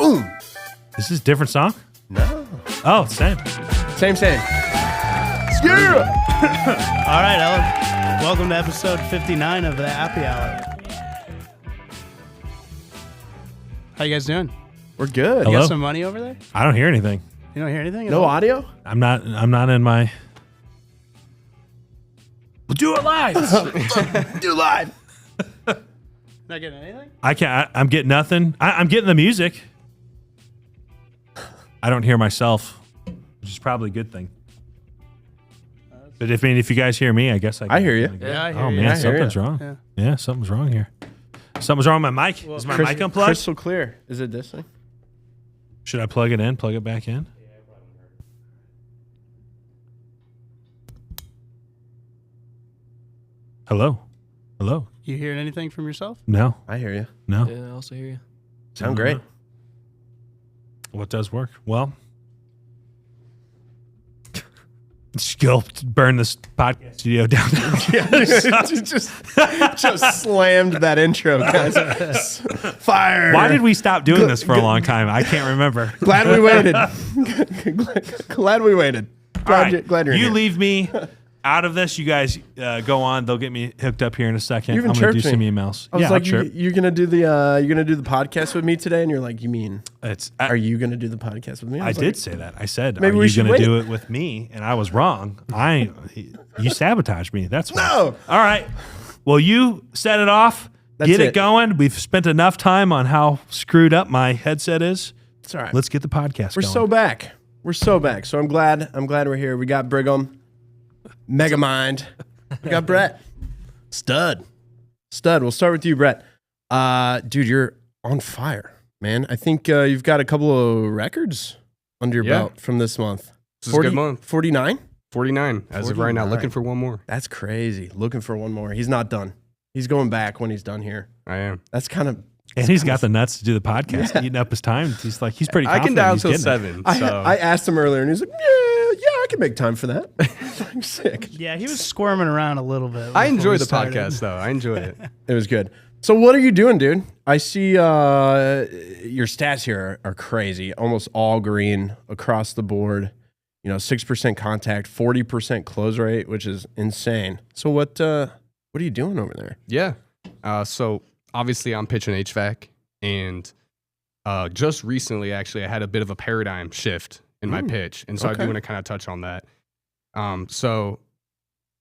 Boom. This is a different song? No. Oh, same. Same. Yeah. All right, Ellen. Welcome to episode 59 of the Happy Hour. How you guys doing? We're good. Hello? You got some money over there? I don't hear anything. You don't hear anything? No audio? I'm not in my... We'll do it live. Do live. Not getting anything? I'm getting nothing. I'm getting the music. I don't hear myself, which is probably a good thing. But if you guys hear me, I guess I hear you. Yeah, I hear Oh you. man, I hear something's you. wrong. Yeah, something's wrong here. Something's wrong with my mic. Is my mic unplugged? Crystal clear. Is it this thing? Should I plug it in? Plug it back in? Hello? Hello? You hearing anything from yourself? No. I hear you. No. Yeah, I also hear you. Sound great. What does work? Well, just go burn this podcast studio down. just slammed that intro, guys. Fire. Why did we stop doing this for a long time? I can't remember. Glad we waited. Glad we waited. Glad you're you here. leave me out of this. You guys go on. They'll get me hooked up here in a second. You even I'm gonna do chirped some me. emails. I was yeah, like, I'll chirp. you're gonna do the podcast with me today, and you're like, you mean? Are you gonna do the podcast with me? I was did like, say that. I said, Maybe are we you should going to wait. do it with me? And I was wrong. You sabotaged me. That's why. No. All right. Well, you set it off. That's get it it. going. We've spent enough time on how screwed up my headset is. It's all right. Let's get the podcast We're going. so back. We're so back. So I'm glad we're here. We got Brigham, Megamind. We got Brett. Stud. We'll start with you, Brett. Dude, you're on fire, man. I think you've got a couple of records under your belt from this month. This is a good month. 49? 49 as of right now, 49. looking for one more. That's crazy. Looking for one more. He's not done. He's going back when he's done here. I am. That's kind of... And he's got the nuts to do the podcast, eating up his time. He's pretty I confident can dial he's till getting it. 7. So I asked him earlier, and he's like, yeah, I can make time for that. I'm sick. Yeah, he was squirming around a little bit. I before enjoy we the started. podcast, though. I enjoy it. It was good. So what are you doing, dude? I see your stats here are crazy. Almost all green across the board. 6% contact, 40% close rate, which is insane. So what are you doing over there? Yeah. So obviously, I'm pitching HVAC, and just recently, actually, I had a bit of a paradigm shift in my pitch, and so I do want to kind of touch on that. So,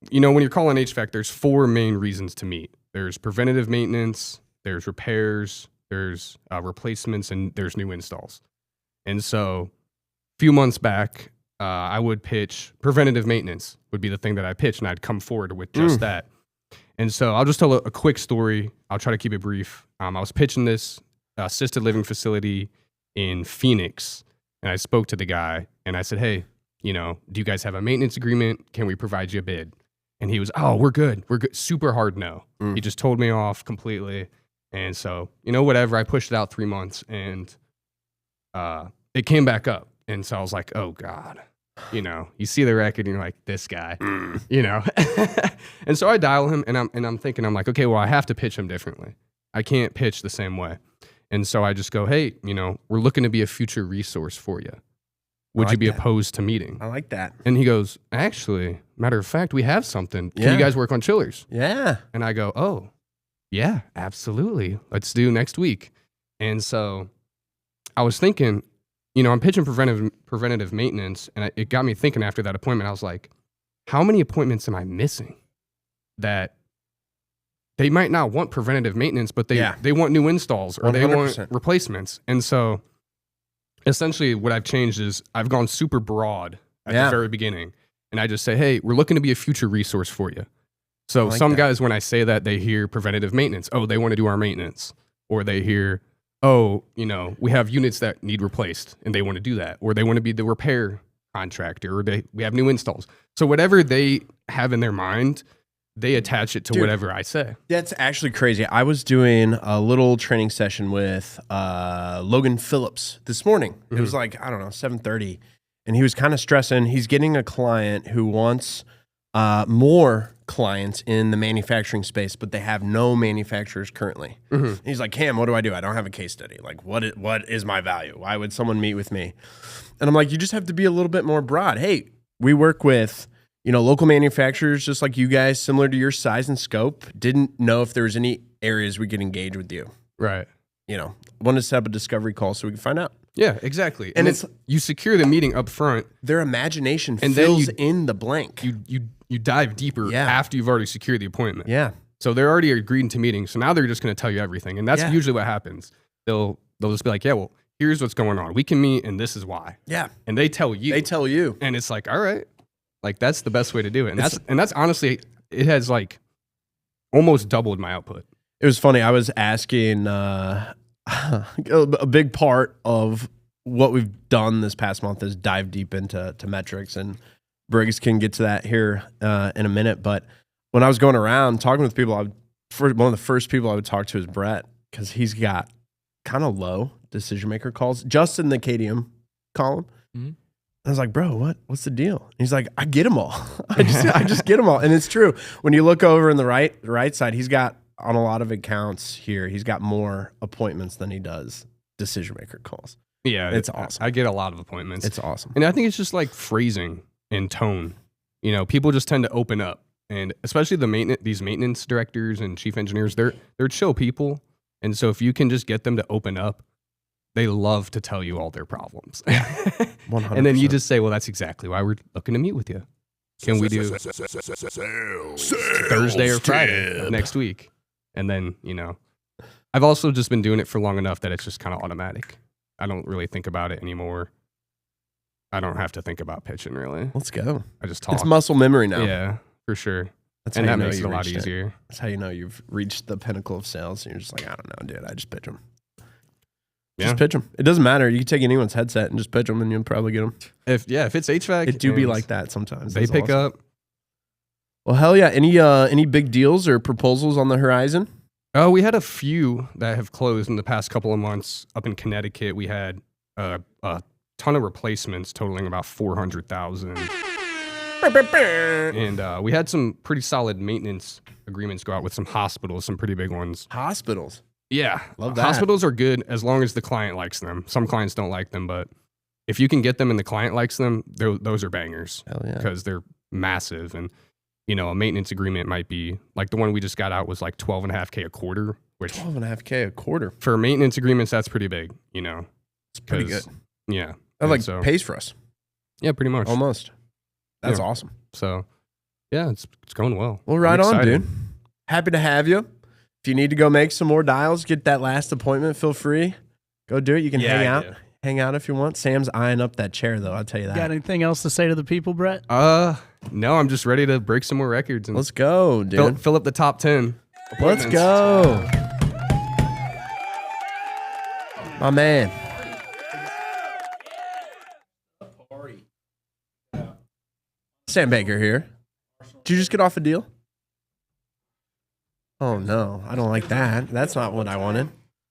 when you're calling HVAC, there's 4 main reasons to meet. There's preventative maintenance, there's repairs, there's replacements, and there's new installs. And so, a few months back, I would pitch preventative maintenance would be the thing that I pitched, and I'd come forward with just that. And so I'll just tell a quick story. I'll try to keep it brief. I was pitching this assisted living facility in Phoenix, and I spoke to the guy, and I said, hey, do you guys have a maintenance agreement? Can we provide you a bid? And he was, oh, we're good. We're good. Super hard no. He just told me off completely. And so, whatever. I pushed it out 3 months, and it came back up. And so I was like, oh, God. You see the record, and you're like, this guy, And so I dial him, and I'm thinking, I'm like, okay, well, I have to pitch him differently. I can't pitch the same way. And so I just go, hey, we're looking to be a future resource for you. Would you be opposed to meeting? I like that. And he goes, actually, matter of fact, we have something. Can Yeah. you guys work on chillers? Yeah. And I go, oh, yeah, absolutely. Let's do next week. And so I was thinking, I'm pitching preventative maintenance, and it got me thinking after that appointment. I was like, how many appointments am I missing that they might not want preventative maintenance, but they want new installs or they want 100%. replacements? And so essentially what I've changed is I've gone super broad at the very beginning, and I just say, hey, we're looking to be a future resource for you. So like some that. guys, when I say that, they hear preventative maintenance. Oh, they want to do our maintenance. Or they hear, oh, we have units that need replaced and they want to do that. Or they want to be the repair contractor, or we have new installs. So whatever they have in their mind, they attach it to whatever I say. That's actually crazy. I was doing a little training session with Logan Phillips this morning. It was like, I don't know, 7:30. And he was kind of stressing. He's getting a client who wants more clients in the manufacturing space, but they have no manufacturers currently. And he's like, Cam, what do? I don't have a case study. Like, what is my value? Why would someone meet with me? And I'm like, you just have to be a little bit more broad. Hey, we work with, local manufacturers just like you guys, similar to your size and scope. Didn't know if there was any areas we could engage with you. Right. Wanted to set up a discovery call so we can find out. Yeah, exactly. And it's you secure the meeting up front. Their imagination and fills then in the blank. You dive deeper after you've already secured the appointment. Yeah. So they're already agreed to meeting. So now they're just going to tell you everything. And that's usually what happens. They'll just be like, yeah, well, here's what's going on. We can meet and this is why. Yeah. And they tell you. And it's like, all right. Like that's the best way to do it. And that's honestly, it has like almost doubled my output. It was funny. I was asking a big part of what we've done this past month is dive deep into metrics, and Briggs can get to that here in a minute. But when I was going around talking with people, one of the first people I would talk to is Brett, because he's got kind of low decision maker calls, just in the KDM column. I was like, bro, what's the deal? And he's like, I get them all. I just get them all. And it's true. When you look over in the right side, he's got, on a lot of accounts here, he's got more appointments than he does decision maker calls. Yeah, it's awesome. I get a lot of appointments. It's awesome. And I think it's just like phrasing and tone. People just tend to open up. And especially these maintenance directors and chief engineers, they're chill people. And so if you can just get them to open up, they love to tell you all their problems. 100%. And then you just say, well, that's exactly why we're looking to meet with you. Can we do Thursday or Friday of next week? And then, I've also just been doing it for long enough that it's just kind of automatic. I don't really think about it anymore. I don't have to think about pitching, really. Let's go. I just talk. It's muscle memory now. Yeah, for sure. And that makes it a lot easier. That's how you know you've reached the pinnacle of sales. And you're just like, I don't know, dude. I just pitch them. Just pitch them. It doesn't matter. You can take anyone's headset and just pitch them, and you'll probably get them. If it's HVAC, it do be like that sometimes. They pick up. Well, hell yeah. Any big deals or proposals on the horizon? Oh, we had a few that have closed in the past couple of months. Up in Connecticut, we had a ton of replacements totaling about 400,000. And we had some pretty solid maintenance agreements go out with some hospitals, some pretty big ones. Hospitals? Yeah. Love that. Hospitals are good as long as the client likes them. Some clients don't like them, but if you can get them and the client likes them, those are bangers. Hell yeah. Because they're massive. And a maintenance agreement might be like the one we just got out was like $12.5K a quarter. Which $12.5K a quarter for maintenance agreements, that's pretty big. It's pretty good. Yeah, that pays for us. Yeah, pretty much. Almost. That's awesome. So, yeah, it's going well. Well, right on, dude. Happy to have you. If you need to go make some more dials, get that last appointment, feel free. Go do it. You can hang out. Hang out if you want. Sam's eyeing up that chair, though. I'll tell you that. Got anything else to say to the people, Brett? No, I'm just ready to break some more records. And let's go, dude. Fill up the top 10. Let's go. My man. Sam Baker here. Did you just get off a deal? Oh, no. I don't like that. That's not what I wanted.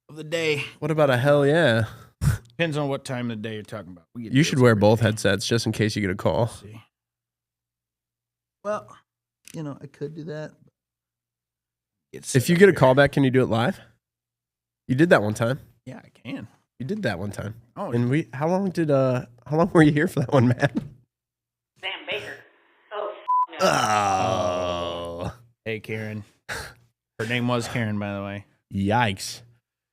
Of the day. What about a hell yeah? Depends on what time of the day you're talking about. You should wear both headsets just in case you get a call. Well, I could do that. If you get a call back, can you do it live? You did that one time. Yeah, I can. You did that one time. Oh, and how long were you here for that one, man? Sam Baker. Oh. Hey, Karen. Her name was Karen, by the way. Yikes.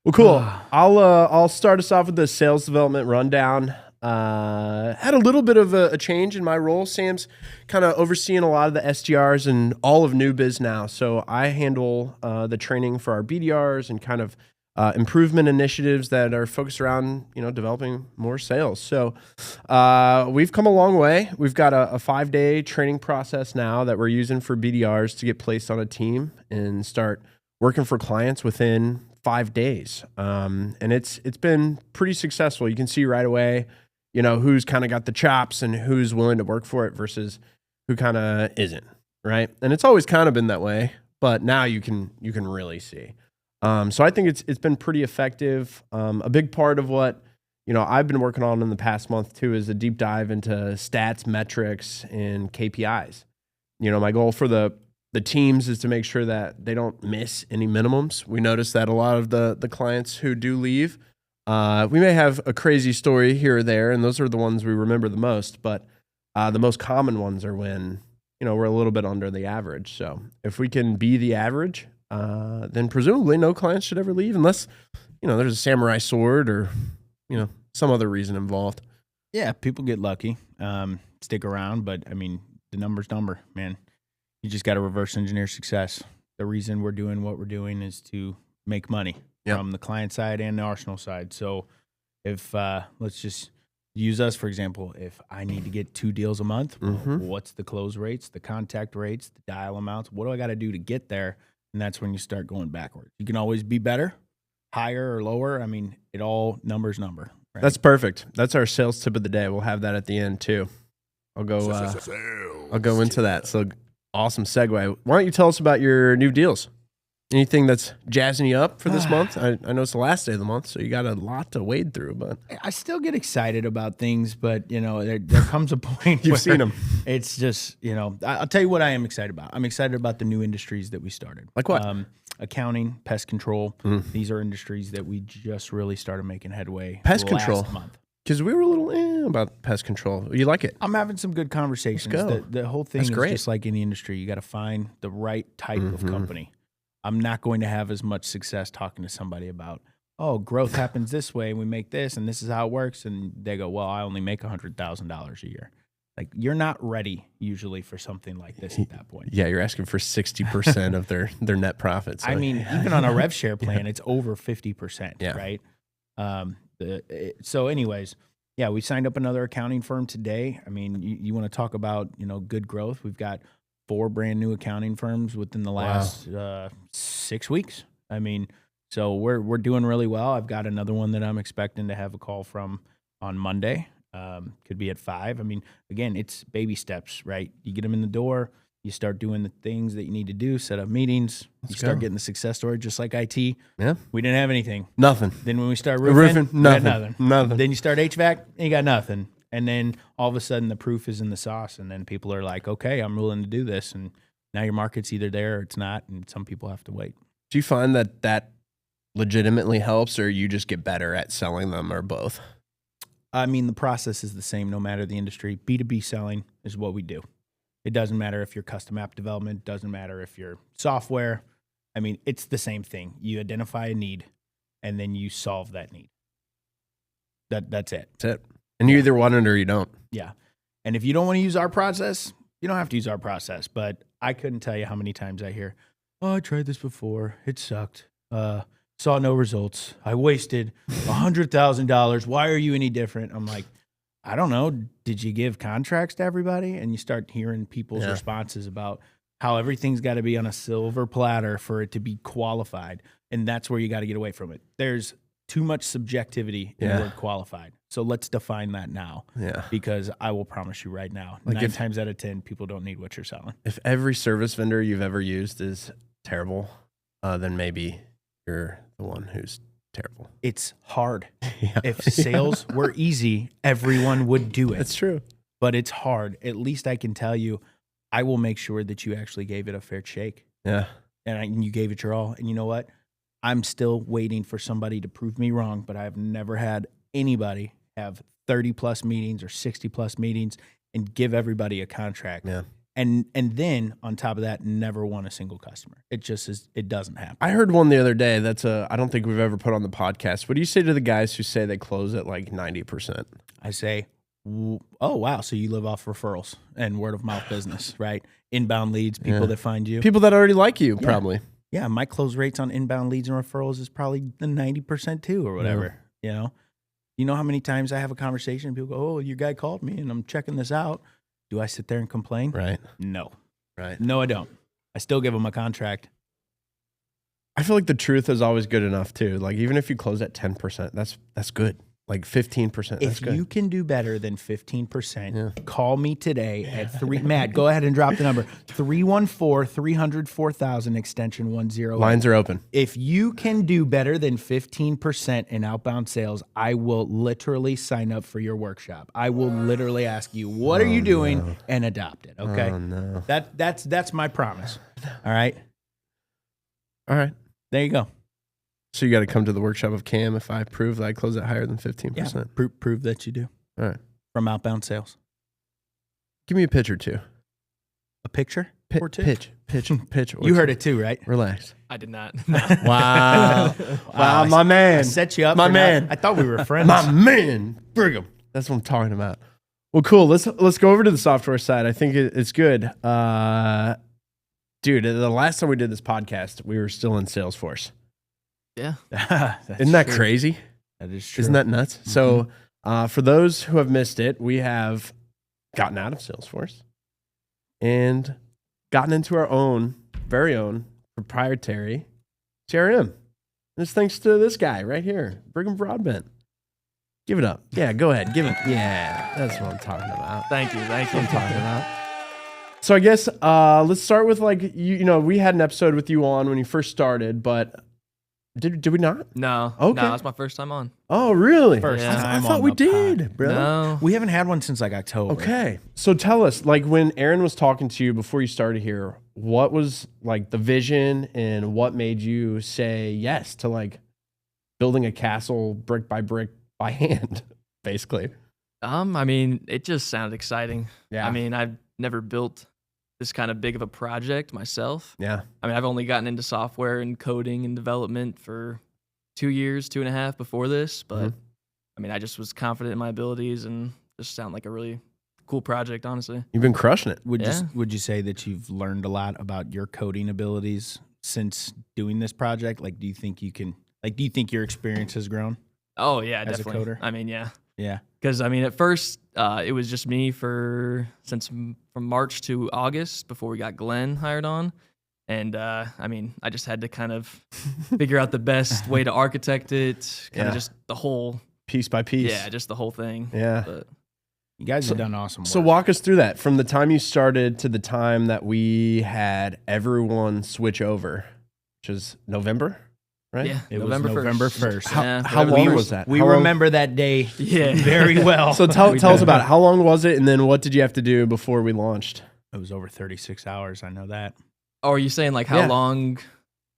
Well, cool. I'll start us off with the sales development rundown. Had a little bit of a change in my role. Sam's kind of overseeing a lot of the SDRs and all of new biz now. So I handle the training for our BDRs and kind of improvement initiatives that are focused around, developing more sales. So we've come a long way. We've got a 5-day training process now that we're using for BDRs to get placed on a team and start working for clients within 5 days. And it's been pretty successful. You can see right away, who's kind of got the chops and who's willing to work for it versus who kind of isn't, right? And it's always kind of been that way, but now you can really see. So I think it's been pretty effective. A big part of what, I've been working on in the past month too is a deep dive into stats, metrics, and KPIs. My goal for the the teams is to make sure that they don't miss any minimums. We notice that a lot of the clients who do leave, we may have a crazy story here or there, and those are the ones we remember the most. But the most common ones are when we're a little bit under the average. So if we can be the average, then presumably no clients should ever leave unless there's a samurai sword or some other reason involved. Yeah, people get lucky, stick around, but I mean the number's number, man. You just got to reverse engineer success. The reason we're doing what we're doing is to make money from the client side and the Arsenal side. So if let's just use us, for example, if I need to get 2 deals a month, what's the close rates, the contact rates, the dial amounts? What do I got to do to get there? And that's when you start going backwards. You can always be better, higher or lower. I mean, it all number. Right? That's perfect. That's our sales tip of the day. We'll have that at the end too. I'll go into that. So awesome segue. Why don't you tell us about your new deals? Anything that's jazzing you up for this month? I know it's the last day of the month, so you got a lot to wade through. But I still get excited about things, but there comes a point you've where seen them. It's just I'll tell you what I am excited about. I'm excited about the new industries that we started. Like what? Accounting, pest control. These are industries that we just really started making headway. Pest control. Last month. Because we were a little about pest control. You like it? I'm having some good conversations. Let's go. The whole thing That's is great. just like any industry. You got to find the right type of company. I'm not going to have as much success talking to somebody about, growth happens this way and we make this and this is how it works. And they go, well, I only make $100,000 a year. Like, you're not ready usually for something like this at that point. Yeah, you're asking for 60% of their net profits. I mean, even on a rev share plan, it's over 50%, right? So anyways, yeah, we signed up another accounting firm today. I mean, you want to talk about, good growth. We've got 4 brand new accounting firms within the last 6 weeks. I mean, so we're doing really well. I've got another one that I'm expecting to have a call from on Monday. Could be at 5. I mean, again, it's baby steps, right? You get them in the door, you start doing the things that you need to do, set up meetings, you start getting the success story, just like IT. Yeah. We didn't have anything. Nothing. Then when we start roofing, we nothing. got Nothing. Then you start HVAC, and you got nothing. And then all of a sudden the proof is in the sauce, and then people are like, okay, I'm willing to do this. And now your market's either there or it's not, and some people have to wait. Do you find that legitimately helps, or you just get better at selling them, or both? I mean, the process is the same no matter the industry. B2B selling is what we do. It doesn't matter if you're custom app development, doesn't matter if you're software. I mean, it's the same thing. You identify a need, and then you solve that need. That's it. That's it. And you either want it or you don't. Yeah. And if you don't want to use our process, you don't have to use our process. But I couldn't tell you how many times I hear, I tried this before. It sucked. Saw no results. I wasted $100,000. Why are you any different? I'm like, I don't know. Did you give contracts to everybody? And you start hearing people's responses about how everything's got to be on a silver platter for it to be qualified. And that's where you got to get away from it. There's too much subjectivity in the word qualified. So let's define that now. Yeah. Because I will promise you right now, like 9 times out of 10, people don't need what you're selling. If every service vendor you've ever used is terrible, then maybe you're the one who's terrible. It's hard. If sales were easy, everyone would do it. That's true. But it's hard. At least I can tell you, I will make sure that you actually gave it a fair shake. Yeah. And you gave it your all. And you know what? I'm still waiting for somebody to prove me wrong, but I've never had anybody have 30 plus meetings or 60 plus meetings and give everybody a contract. Yeah. And then on top of that, never won a single customer. It just is, it doesn't happen. I heard one the other day that's I don't think we've ever put on the podcast. What do you say to the guys who say they close at like 90%? I say, oh, wow. So you live off referrals and word of mouth business, right? Inbound leads, people that find you. People that already like you, probably. Yeah, my close rates on inbound leads and referrals is probably the 90% too or whatever, you know? You know how many times I have a conversation and people go, oh, your guy called me and I'm checking this out. Do I sit there and complain? Right. No. Right. No, I don't. I still give them a contract. I feel like the truth is always good enough too. Like even if you close at 10%, that's good. Like 15%. That's If good. you can do better than 15%, call me today at 3. Matt, go ahead and drop the number 314-300-4000 extension 10. Lines are open. If you can do better than 15% in outbound sales, I will literally sign up for your workshop. I will literally ask you, what are you doing, and adopt it. Okay. Oh, no. That's my promise. All right. All right. There you go. So you got to come to the workshop of Cam if I prove that I close it higher than 15%. Yeah. Prove that you do All right. from outbound sales. Give me a pitch or two. A picture or two? Pitch. Or You heard two. it too, right? Relax. I did not. Wow. wow, my I man. set you up. My for man. I thought we were friends. My man. Brigham. That's what I'm talking about. Well, cool. Let's go over to the software side. I think it's good. Dude, the last time we did this podcast, we were still in Salesforce. Yeah. Isn't that crazy? That is true. Isn't that nuts? So for those who have missed it, we have gotten out of Salesforce and gotten into our own, very own proprietary CRM. And it's thanks to this guy right here, Brigham Broadbent. Give it up. Yeah, go ahead. Give it. Yeah, that's what I'm talking about. Thank you. That's what I'm talking about. So I guess let's start with like, you know, we had an episode with you on when you first started, but did we not? No. Okay. No, that's my first time on. Oh, really? First Yeah. time I thought on we the pod. did, bro. No. We haven't had one since like October. Okay. So tell us, like when Aaron was talking to you before you started here, what was like the vision and what made you say yes to like building a castle brick by hand, basically? I mean, it just sounded exciting. Yeah. I mean, I've never built this kind of big of a project myself. Yeah. I mean, I've only gotten into software and coding and development for 2 years, 2.5 before this, but I mean, I just was confident in my abilities and just sounded like a really cool project, honestly. You've been crushing it. Would you say that you've learned a lot about your coding abilities since doing this project? Like, do you think your experience has grown? Oh yeah, As a definitely. coder? I mean, yeah. Yeah. Because I mean, at first it was just me from March to August before we got Glenn hired on, and I mean, I just had to kind of figure out the best way to architect it, kind of just the whole Piece by piece. yeah, just the whole thing. Yeah. But You guys have done awesome work. So walk us through that from the time you started to the time that we had everyone switch over, which is November, right? yeah, It was November 1st. How long was that? We How long- remember that day Yeah. very well. So tell us about it. How long was it, and then what did you have to do before we launched? It was over 36 hours. I know that. Oh, are you saying like how Yeah. long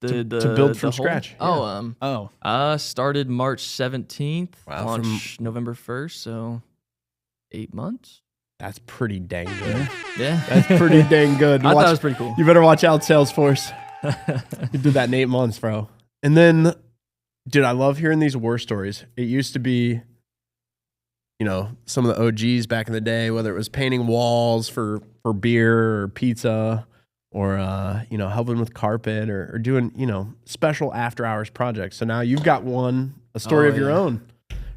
To the build the from whole- scratch, Oh, Oh, started March 17th, Wow, launched November 1st, so 8 months. That's pretty dang good. Yeah, That's pretty dang good. I thought it was pretty cool. You better watch out, Salesforce. You did that in 8 months, bro. And then, dude, I love hearing these war stories. It used to be, you know, some of the OGs back in the day, whether it was painting walls for beer or pizza or, you know, helping with carpet or doing, you know, special after hours projects. So now you've got a story Oh, of your yeah. own,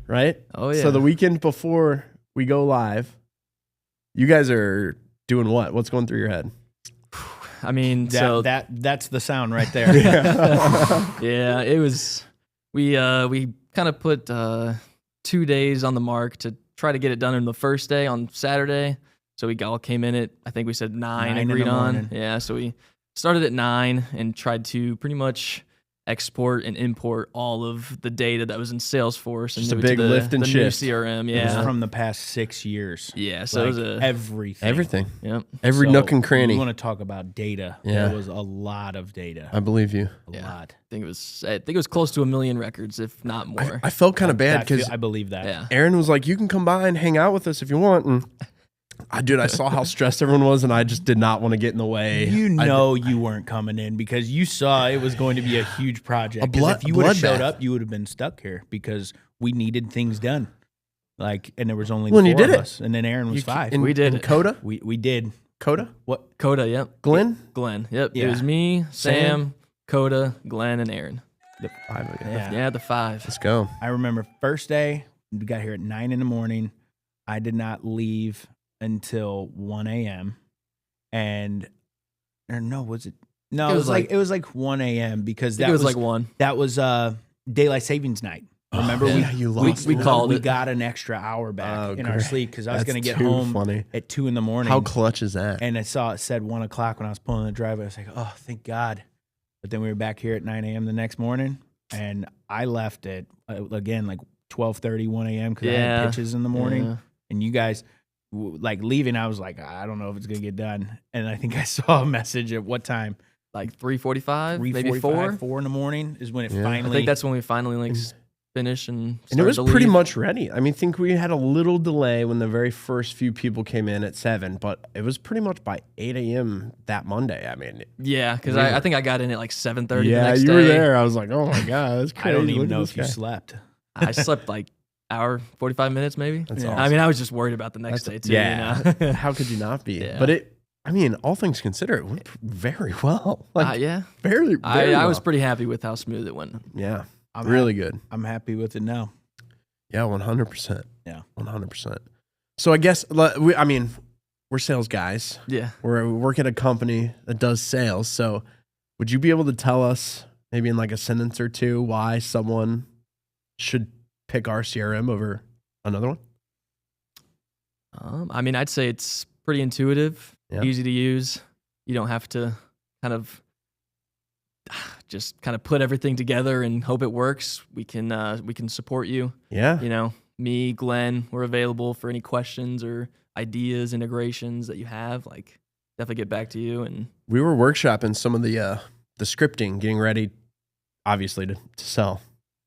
right? Oh yeah. So the weekend before we go live, you guys are doing what? What's going through your head? I mean, that's the sound right there. yeah, it was. We kind of put 2 days on the mark to try to get it done in the first day on Saturday. So we all came in at, I think we said 9 in the agreed on. morning. Yeah, so we started at 9 and tried to pretty much export and import all of the data that was in Salesforce. Just and a move it big to the, lift and the shift. new CRM. It was Yeah, from the past 6 years. yeah. So it was Like, a everything. Everything. yep. Every So, nook and cranny. You want to talk about data? Yeah. There was a lot of data. I believe you. A lot. I think it was close to 1 million records, if not more. I felt kind of bad because I believe that. yeah. Aaron was like, "You can come by and hang out with us if you want." And I saw how stressed everyone was, and I just did not want to get in the way. You know you weren't coming in because you saw it was going to be a huge project. A 'Cause if you would have showed bloodbath. up, you would have been stuck here because we needed things done. Like, and there was only Well, and 4 you of did it. us, and then Aaron was 5. And, We did and it. Coda? We did. Coda? What? Coda, yep. Glenn? Glenn, yep. Yeah. It was me, Sam? Sam, Coda, Glenn, and Aaron. The 5 of you. Yeah. Yeah, the 5. Let's go. I remember first day, we got here at 9 in the morning. I did not leave until 1 a.m. Or no, was it? No, It it was was like 1 a.m. because I think that it was like 1. that was daylight savings night. Remember, Yeah, you we lost. called we it. got an extra hour back in our great. sleep because I was That's going to get too home funny. at 2 a.m. How clutch is that? and I saw it said 1 o'clock when I was pulling the driveway. I was like, oh, thank God. But then we were back here at 9 a.m. the next morning, and I left at again like 12:30, 1 a.m. because I had pitches in the morning. Yeah. And you guys, like leaving, I was like, I don't know if it's gonna get done. And I think I saw a message at what time? Like 3:45, 3:45, maybe 4. 4 in the morning is when it Yeah. finally. I think that's when we finally like finished and And it was started to pretty leave. much ready. I mean, I think we had a little delay when the very first few people came in at 7, but it was pretty much by 8 a.m. that Monday. I mean, Yeah, because I think I got in at like 7:30 the yeah, next you day. were there. I was like, oh my God, that's I crazy. don't even Look at know this if you guy. slept. I slept like hour 45 minutes maybe. That's Yeah. awesome. I mean, I was just worried about the next day too. Yeah. You know? How could you not be? Yeah. But I mean, all things considered, it went very well. Like, Yeah. very I well. was pretty happy with how smooth it went. Yeah, I'm really good. I'm happy with it now. Yeah, 100%. Yeah. 100%. So I guess, I mean, we're sales guys. Yeah. We work at a company that does sales. So would you be able to tell us, maybe in like a sentence or two, why someone should pick our CRM over another one? I mean, I'd say it's pretty intuitive, Yeah. easy to use. You don't have to kind of just kind of put everything together and hope it works. We can support you. Yeah. You know, me, Glenn, we're available for any questions or ideas, integrations that you have. Like, definitely get back to you. And We were workshopping some of the scripting, getting ready, obviously, to sell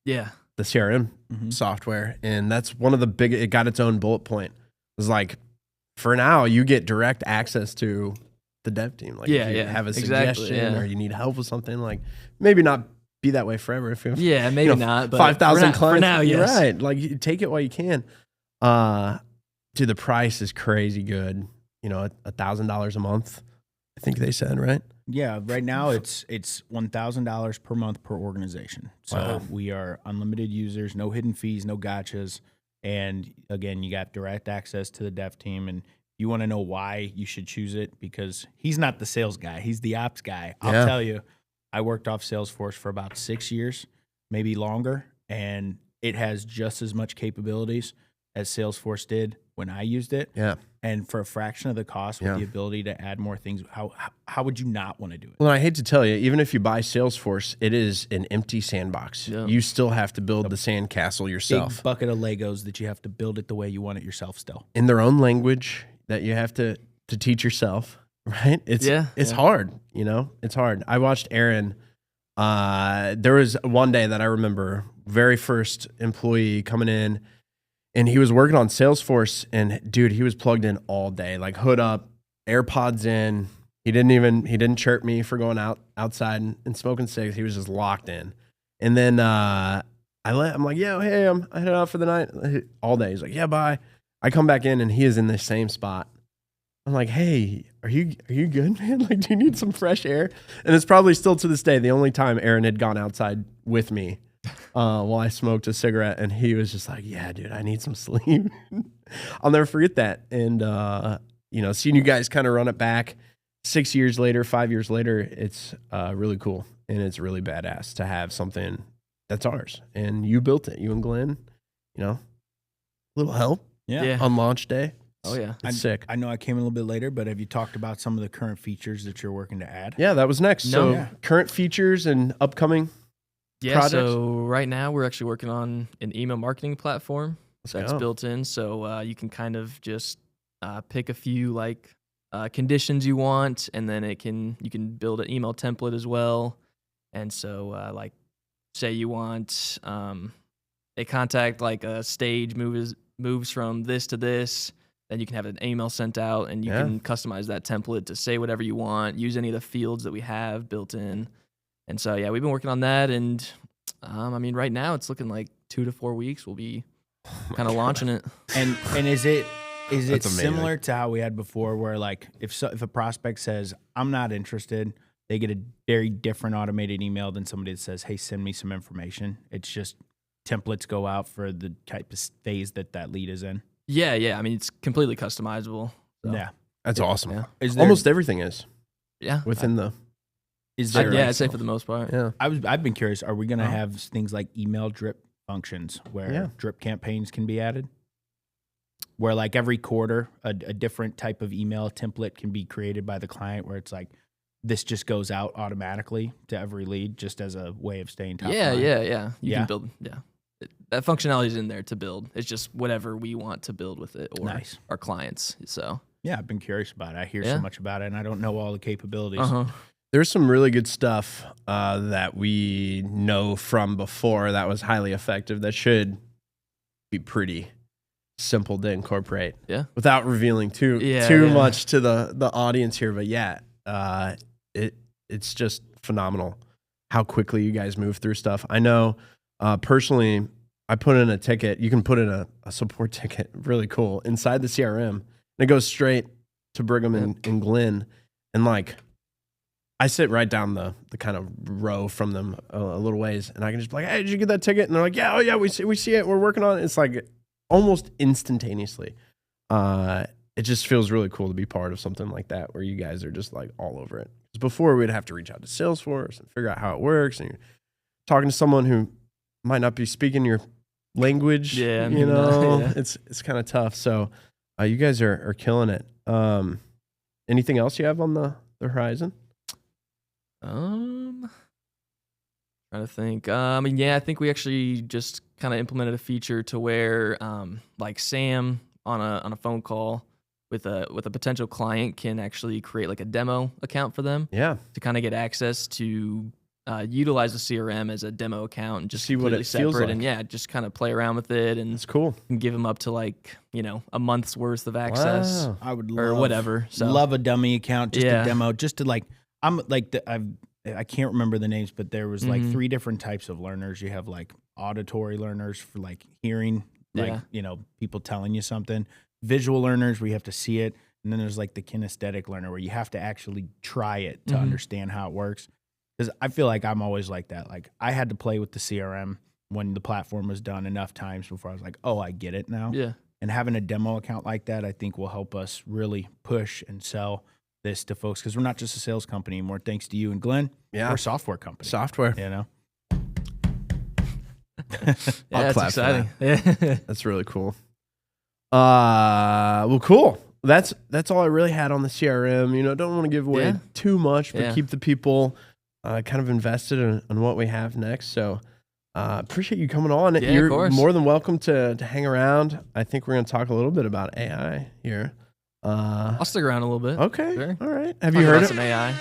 yeah, the CRM Mhm. software. And that's one of the big, it got its own bullet point. It was like, for now, you get direct access to the dev team. Like, Yeah, if you yeah, have a exactly, suggestion yeah. or you need help with something, like, maybe not be that way forever. If you have yeah, maybe know, not. But 5,000 clients. for now, yes. Right. Like, you take it while you can. Dude, the price is crazy good. You know, $1,000 a month, I think they said, right? Yeah, right now it's $1,000 per month per organization. So Wow. we are unlimited users, no hidden fees, no gotchas, and again, you got direct access to the dev team. And you want to know why you should choose it, because he's not the sales guy; he's the ops guy. I'll Yeah. tell you, I worked off Salesforce for about 6 years, maybe longer, and it has just as much capabilities as Salesforce did when I used it. Yeah. And for a fraction of the cost, with Yeah. the ability to add more things, how would you not want to do it? Well, I hate to tell you, even if you buy Salesforce, it is an empty sandbox. Yeah. You still have to build the sandcastle yourself Big bucket of Legos that you have to build it the way you want it yourself still. in their own language that you have to teach yourself, right? It's Yeah. hard, you know? It's hard. I watched Aaron. There was one day that I remember, very first employee coming in, and he was working on Salesforce, and dude, he was plugged in all day, like hood up, AirPods in. He didn't chirp me for going outside and smoking cigs. He was just locked in. And then I'm like, yeah, hey, I'm headed out for the night all day. He's like, yeah, bye. I come back in and he is in the same spot. I'm like, hey, are you good, man? Like, do you need some fresh air? And it's probably still to this day the only time Aaron had gone outside with me while I smoked a cigarette. And he was just like, yeah, dude, I need some sleep. I'll never forget that. And, seeing you guys kind of run it back 6 years later, 5 years later, it's really cool. And it's really badass to have something that's ours. And you built it, you and Glenn, little help Yeah. on launch day. Oh yeah. It's sick. I know I came a little bit later, but have you talked about some of the current features that you're working to add? Yeah, that was next. No. So Yeah. current features and upcoming. Yeah, projects? so right now we're actually working on an email marketing platform that's go. built in. So you can kind of just pick a few like conditions you want, and then you can build an email template as well. And so like say you want a contact, like a stage moves from this to this, then you can have an email sent out, and you Yeah. can customize that template to say whatever you want, use any of the fields that we have built in. And so, yeah, we've been working on that. And right now it's looking like 2 to 4 weeks we'll be kind of launching it. And is it That's amazing. similar to how we had before, where like if a prospect says I'm not interested, they get a very different automated email than somebody that says, hey, send me some information. It's just templates go out for the type of phase that lead is in. Yeah. It's completely customizable. So, Yeah. That's awesome. Yeah. Is there, Almost everything is Yeah. within the. is there I'd say for the most part. Yeah. I've been curious, are we going to have things like email drip functions where drip campaigns can be added. Where like every quarter, a different type of email template can be created by the client where it's like, this just goes out automatically to every lead just as a way of staying top line. Yeah. You can build, that functionality is in there to build. It's just whatever we want to build with it or our clients. So yeah, I've been curious about it. I hear so much about it, and I don't know all the capabilities. There's some really good stuff that we know from before that was highly effective that should be pretty simple to incorporate. Yeah. Without revealing too much to the audience here, but it's just phenomenal how quickly you guys move through stuff. I know personally, I put in a ticket. You can put in a support ticket, really cool, inside the CRM, and it goes straight to Brigham and Glenn, and like I sit right down the kind of row from them a little ways, and I can just be like, hey, did you get that ticket? And they're like, yeah, we see it. We're working on it. It's like almost instantaneously. It just feels really cool to be part of something like that where you guys are just like all over it. Because before we'd have to reach out to Salesforce and figure out how it works, and you're talking to someone who might not be speaking your language. Yeah, it's kind of tough. So you guys are killing it. Anything else you have on the horizon? Trying to think. I think we actually just kind of implemented a feature to where, like Sam on a phone call with a potential client can actually create like a demo account for them. Yeah. To kind of get access to utilize the CRM as a demo account and just see what it feels like. And just kind of play around with it, and it's cool. And give them up to like a month's worth of access. Wow. I would or whatever. So love a dummy account, just a demo, just to like. I'm like I can't remember the names, but there was like 3 different types of learners. You have like auditory learners for like hearing, like people telling you something. Visual learners where you have to see it, and then there's like the kinesthetic learner where you have to actually try it to understand how it works. Because I feel like I'm always like that. Like I had to play with the CRM when the platform was done enough times before I was like, oh, I get it now. Yeah. And having a demo account like that, I think will help us really push and sell this to folks, because we're not just a sales company anymore. Thanks to you and Glenn, we're a software company. Software. I'll clap exciting. Yeah, that's really cool. Well, cool. That's all I really had on the CRM. Don't want to give away too much, but keep the people kind of invested in what we have next. So appreciate you coming on. Yeah, You're of course. more than welcome to hang around. I think we're going to talk a little bit about AI here. I'll stick around a little bit. Okay. Sure. All right. Have you heard of some AI?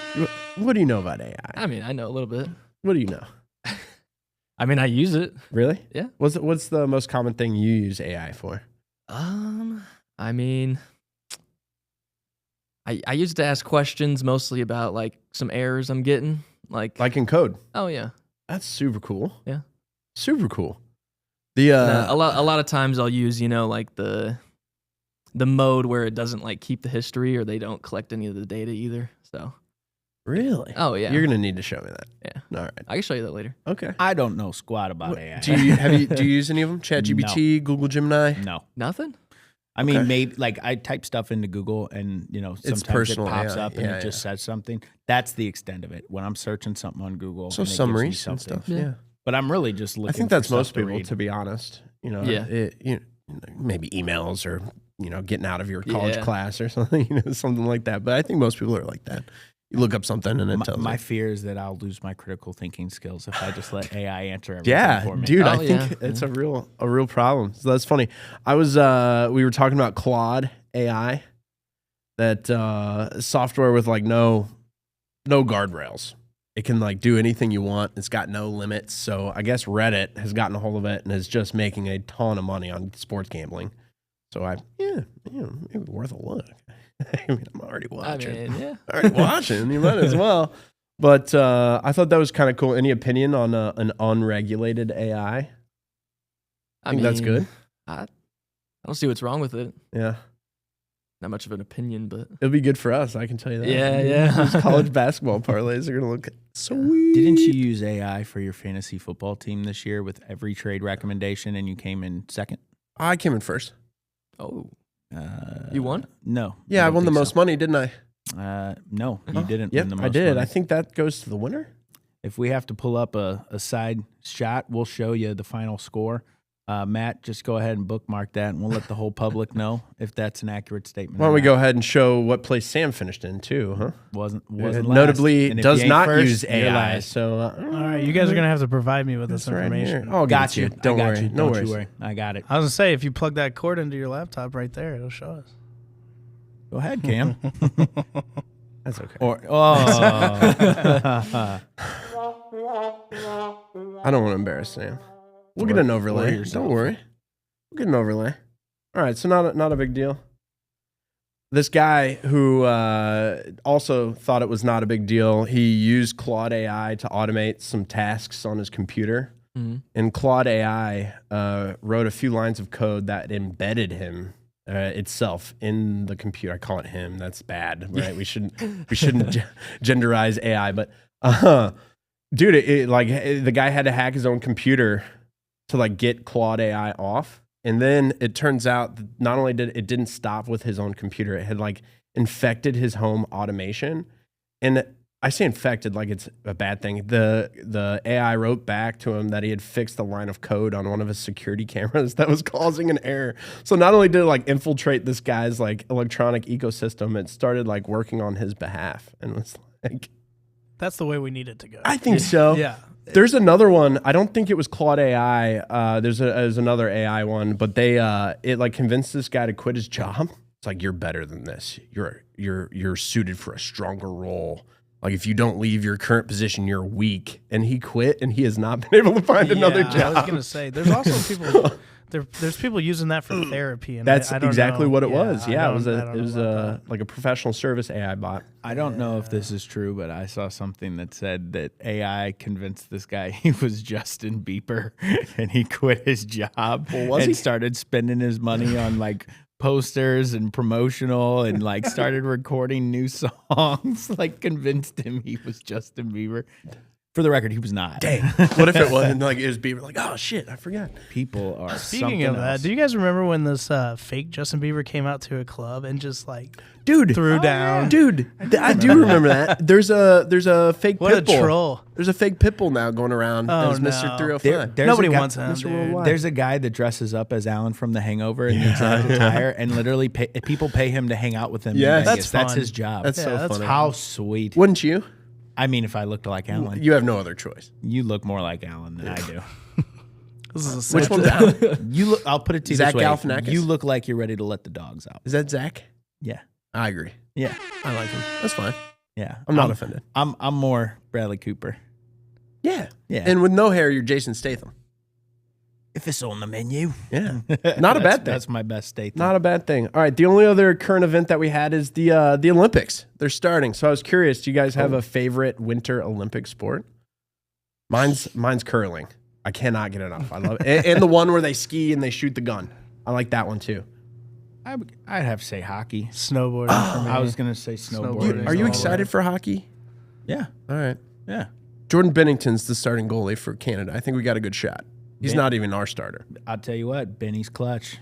What do you know about AI? I mean, I know a little bit. What do you know? I mean, I use it. Really? Yeah. What's the most common thing you use AI for? I mean, I used to ask questions mostly about like some errors I'm getting, like in code. Oh yeah, that's super cool. Yeah, super cool. A lot of times I'll use like the mode where it doesn't like keep the history, or they don't collect any of the data either. So really, oh yeah, you're gonna need to show me that. Yeah, all right, I can show you that later. Okay, I don't know squat about AI. Do you use any of them? ChatGPT, Google Gemini? No, nothing. I mean, maybe like I type stuff into Google, and sometimes personal it pops AI. up and it just says something. That's the extent of it. When I'm searching something on Google, so and it summaries gives me and something. stuff. Yeah, but I'm really just looking. I think for that's most stuff to people, read. to be honest. Yeah. Maybe emails or getting out of your college class or something. Something like that. But I think most people are like that. You look up something and it tells you. My fear is that I'll lose my critical thinking skills if I just let AI answer everything for me. Dude, I think it's a real problem. So that's funny. I was we were talking about Claude AI, that software with like no guardrails. It can like do anything you want. It's got no limits. So I guess Reddit has gotten a hold of it and is just making a ton of money on sports gambling. So maybe worth a look. I mean, I'm already watching. Already watching. You might as well. But I thought that was kind of cool. Any opinion on an unregulated AI? I think that's good. I don't see what's wrong with it. Yeah. Not much of an opinion, but it'll be good for us. I can tell you that. Yeah. Those college basketball parlays are going to look sweet. Didn't you use AI for your fantasy football team this year with every trade recommendation, and you came in second? I came in first. Oh. You won? No. Yeah, I won the most money, didn't I? No, you didn't Yep, win the most I did. money. I think that goes to the winner. If we have to pull up a side shot, we'll show you the final score. Matt, just go ahead and bookmark that, and we'll let the whole public know if that's an accurate statement. Why don't we go ahead and show what place Sam finished in too, huh? Wasn't notably last. does not first, use you're AI. last. So All right, you guys are gonna have to provide me with this right information. here. Oh, got you. Don't I got worry. you. No Don't worries. you worry. I got it. I was gonna say, if you plug that cord into your laptop right there, it'll show us. Go ahead, Cam. That's okay. or I don't want to embarrass Sam. We'll get an overlay. Don't worry. We'll get an overlay. All right, so not a big deal. This guy who also thought it was not a big deal, he used Claude AI to automate some tasks on his computer. And Claude AI wrote a few lines of code that embedded him itself in the computer. I call it him. That's bad, right? we shouldn't genderize AI, but dude, the guy had to hack his own computer to like get Claude AI off. And then it turns out that not only didn't stop with his own computer, it had like infected his home automation. And I say infected like it's a bad thing. The AI wrote back to him that he had fixed a line of code on one of his security cameras that was causing an error. So not only did it like infiltrate this guy's like electronic ecosystem, it started like working on his behalf and was like, That's the way we need it to go. I think so. Yeah. There's another one. I don't think it was Claude AI. There's another AI one, but it like convinced this guy to quit his job. It's like, you're better than this. You're suited for a stronger role. Like if you don't leave your current position, you're weak. And he quit, and he has not been able to find another job. I was gonna say, there's also people. There's people using that for therapy, and That's I don't exactly know. what it was. Yeah, I it was don't like a professional service AI bot. I don't know if this is true, but I saw something that said that AI convinced this guy he was Justin Bieber, and he quit his job and started spending his money on like posters and promotional and like started recording new songs. Like convinced him he was Justin Bieber. For the record, he was not. Dang. What if it wasn't like it was Bieber? Like, oh shit, I forgot. People are Speaking of that, do you guys remember when this fake Justin Bieber came out to a club and just like threw down? Dude, I do remember that. There's a fake What a Pitbull. troll. There's a fake Pitbull now going around as no. Mr. 305. Nobody wants him. Mr. Dude. Worldwide. There's a guy that dresses up as Alan from The Hangover and needs a tire, and literally people pay him to hang out with him. Yes. in Vegas. That's That's fun. his job. That's so that's funny. How sweet. Wouldn't you? I mean, if I looked like Alan, You have no other choice. you look more like Alan than I do. This is a Which one's Alan? You look. I'll put it to you Zach this way: Galifianakis? you look like you're ready to let the dogs out. Is that Zach? Yeah, I agree. yeah, I like him. That's fine. yeah. I'm not offended. I'm more Bradley Cooper. Yeah. Yeah. And with no hair, you're Jason Statham. If it's on the menu, Yeah. Not a bad thing. That's my best state. Not a bad thing. All right. The only other current event that we had is the Olympics. They're starting. So I was curious. Do you guys have a favorite winter Olympic sport? Mine's curling. I cannot get enough. I love it. And the one where they ski and they shoot the gun. I like that one too. I'd have to say hockey. snowboarding. for me. I was gonna say snowboarding. Are you all excited for hockey? Yeah, All right. yeah. Jordan Bennington's the starting goalie for Canada. I think we got a good shot. He's not even our starter. I'll tell you what, Benny's clutch.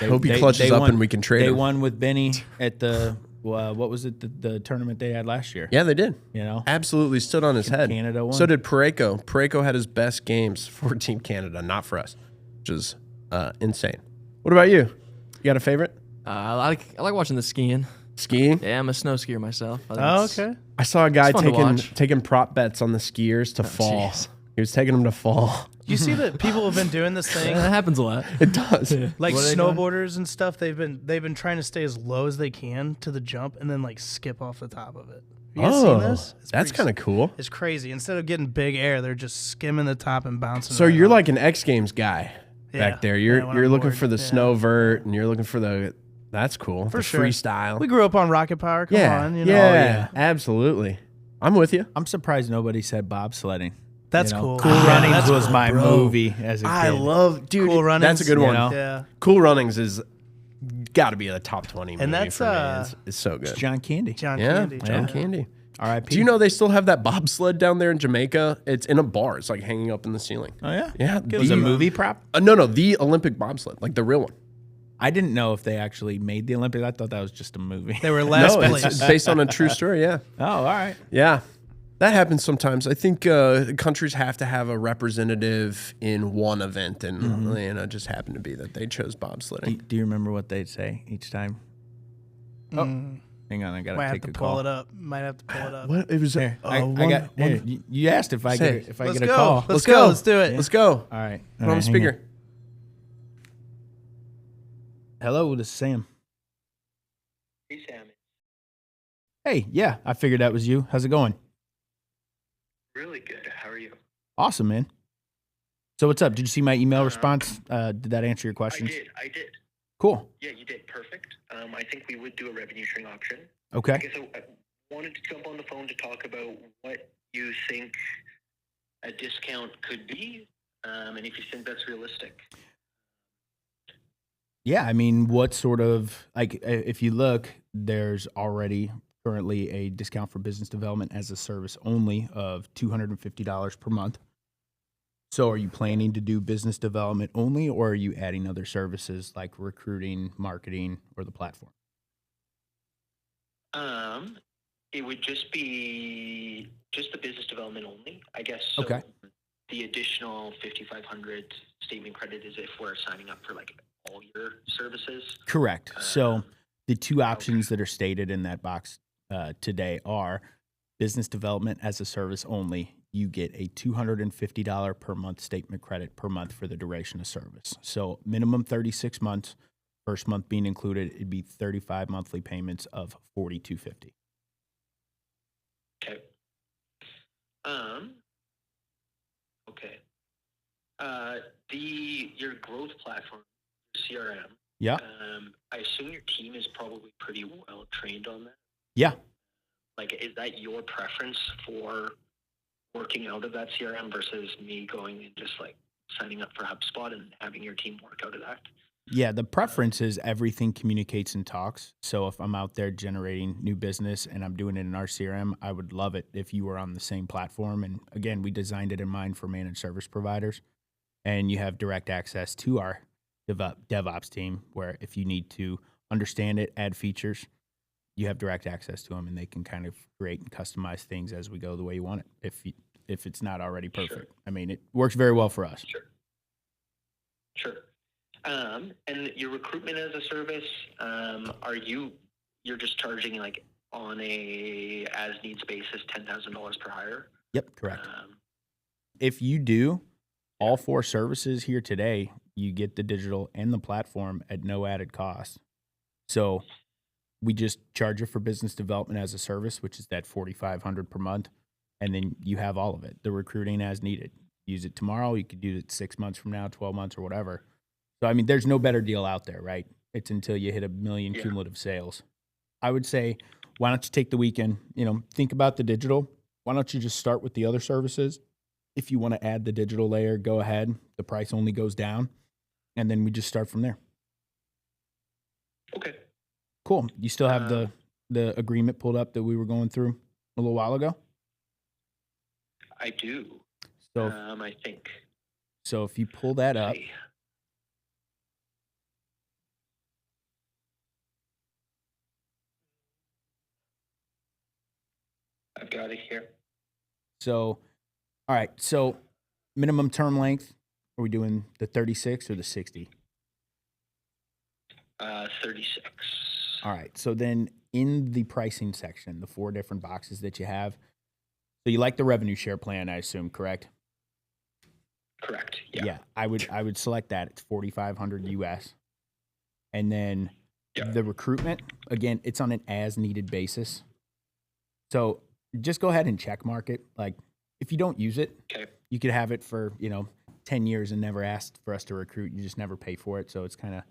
I hope he clutches up and we can trade They him. won with Benny at the what was it? The tournament they had last year. Yeah, they did. You know, Absolutely stood on his head. Canada won. So did Parayko. Parayko had his best games for Team Canada, not for us, which is insane. What about you? You got a favorite? I like watching the skiing. Skiing? Yeah, I'm a snow skier myself. I think Oh, it's- okay. I saw a guy It's fun to watch. taking prop bets on the skiers to fall. jeez. He was taking them to fall. You see that people have been doing this thing, That happens a lot. It does. like What are they doing? snowboarders and stuff. They've been trying to stay as low as they can to the jump and then like skip off the top of it. You guys seen this? It's that's pretty- kind of cool. It's crazy. Instead of getting big air, they're just skimming the top and bouncing. So right you're off. like an X Games guy Yeah. back there. Yeah, when You're I'm looking bored. for the Yeah. snow vert, and you're looking for the. That's cool. For the sure. freestyle. We grew up on Rocket Power. Come yeah, on, you know. yeah, absolutely. I'm with you. I'm surprised nobody said bobsledding. That's You know, cool. Cool Yeah, Runnings that's was cool, my bro. movie as a kid. I love, dude. Cool Runnings. That's a good you one. know? Yeah. Cool Runnings is got to be a top 20 movie And that's, for me. It's so good. John Candy. John Yeah, Candy. John Yeah. Candy. R.I.P. Do you know they still have that bobsled down there in Jamaica? It's in a bar. It's like hanging up in the ceiling. Oh yeah. Yeah, It was a movie prop. No, the Olympic bobsled, like the real one. I didn't know if they actually made the Olympics. I thought that was just a movie. They were last No, place. it's based on a true story. Yeah, Oh, all right. yeah. That happens sometimes. I think countries have to have a representative in one event, and it just happened to be that they chose bobsledding. Do you remember what they'd say each time? Oh, hang on, I gotta Might have take to a pull call. it up. Might have to pull it up. What it was? Here, here, you asked if I Say, get Let's a go. call. Let's go. Let's do it. Let's go. All right. Put on the speaker. Hello, this is Sam. Hey, Sam. Hey, yeah, I figured that was you. How's it going? Really good. How are you? Awesome, man. So what's up? Did you see my email response? Did that answer your questions? I did. Cool. Yeah, you did. Perfect. I think we would do a revenue sharing option. Okay. I guess I wanted to jump on the phone to talk about what you think a discount could be, and if you think that's realistic. Yeah, I mean, what sort of, like, if you look, there's already currently a discount for business development as a service only of $250 per month. So are you planning to do business development only, or are you adding other services like recruiting, marketing, or the platform? It would just be the business development only, I guess. So Okay. The additional 5,500 statement credit is if we're signing up for like all your services. Correct. So the two options that are stated in that box today are business development as a service only. You get a $250 per month statement credit per month for the duration of service. So minimum 36 months, first month being included, it'd be 35 monthly payments of $4,250. Okay. Okay. Your growth platform, CRM. Yeah. I assume your team is probably pretty well trained on that. Yeah. Like, is that your preference for working out of that CRM versus me going and just like signing up for HubSpot and having your team work out of that? Yeah, the preference is everything communicates and talks. So if I'm out there generating new business and I'm doing it in our CRM, I would love it if you were on the same platform. And again, we designed it in mind for managed service providers. And you have direct access to our DevOps team, where if you need to understand it, add features, you have direct access to them, and they can kind of create and customize things as we go the way you want it. If it's not already perfect, Sure. I mean, it works very well for us. Sure. And your recruitment as a service, you're just charging like on a as needs basis $10,000 per hire? Yep, correct. If you do all four services here today, you get the digital and the platform at no added cost. So we just charge you for business development as a service, which is that $4,500 per month, and then you have all of it. The recruiting as needed. Use it tomorrow. You could do it 6 months from now, 12 months, or whatever. So I mean, there's no better deal out there, right? It's until you hit 1 million cumulative sales. I would say, why don't you take the weekend? Think about the digital. Why don't you just start with the other services? If you want to add the digital layer, go ahead. The price only goes down, and then we just start from there. Okay. Cool. You still have the agreement pulled up that we were going through a little while ago? I do. So, I think. So if you pull that up, I've got it here. so, all right. So minimum term length, are we doing the 36 or the 60? 36. All right. So then in the pricing section, the 4 different boxes that you have, so you like the revenue share plan, I assume, correct? Correct. Yeah. I would select that. It's $4,500 US. And then the recruitment, again, it's on an as needed basis. So just go ahead and check mark it. Like, if you don't use it, Okay. you could have it for, 10 years and never asked for us to recruit. You just never pay for it. So it's kind of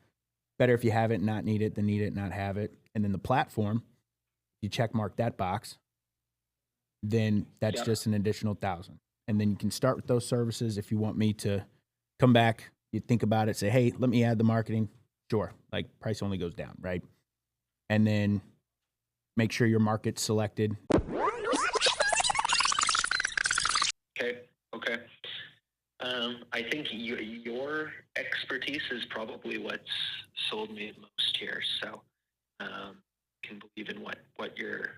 better if you have it and not need it than need it and not have it. And then the platform, you check mark that box, then that's just an additional $1,000. And then you can start with those services. If you want me to come back, you think about it, say, hey, let me add the marketing. Sure. Like, price only goes down, right? And then make sure your market's selected. Okay. I think your expertise is probably what's sold me the most here. So, can believe in what your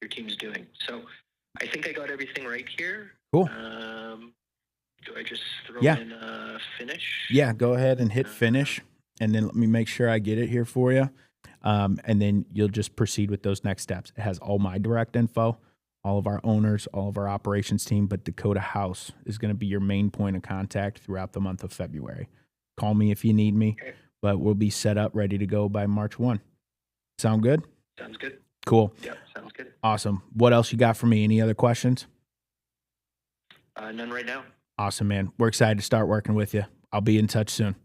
team's doing. So, I think I got everything right here. Cool. Do I just throw Yeah. in finish? Yeah, go ahead and hit finish, and then let me make sure I get it here for you. And then you'll just proceed with those next steps. It has all my direct info, all of our owners, all of our operations team, but Dakota House is going to be your main point of contact throughout the month of February. Call me if you need me, but we'll be set up, ready to go by March 1. Sound good? Sounds good. Cool. Yep, sounds good. Awesome. What else you got for me? Any other questions? None right now. Awesome, man. We're excited to start working with you. I'll be in touch soon.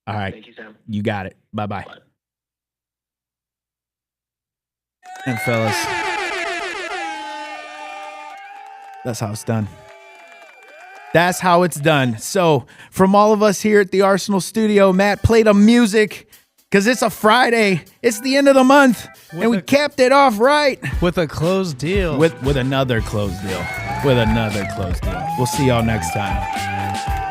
All right. Thank you, Sam. You got it. Bye-bye. Bye. And fellas, that's how it's done. That's how it's done. So from all of us here at the Arsenal studio, Matt played some music because it's a Friday. It's the end of the month. And we capped it off right. With a closed deal. With another closed deal. With another closed deal. We'll see y'all next time.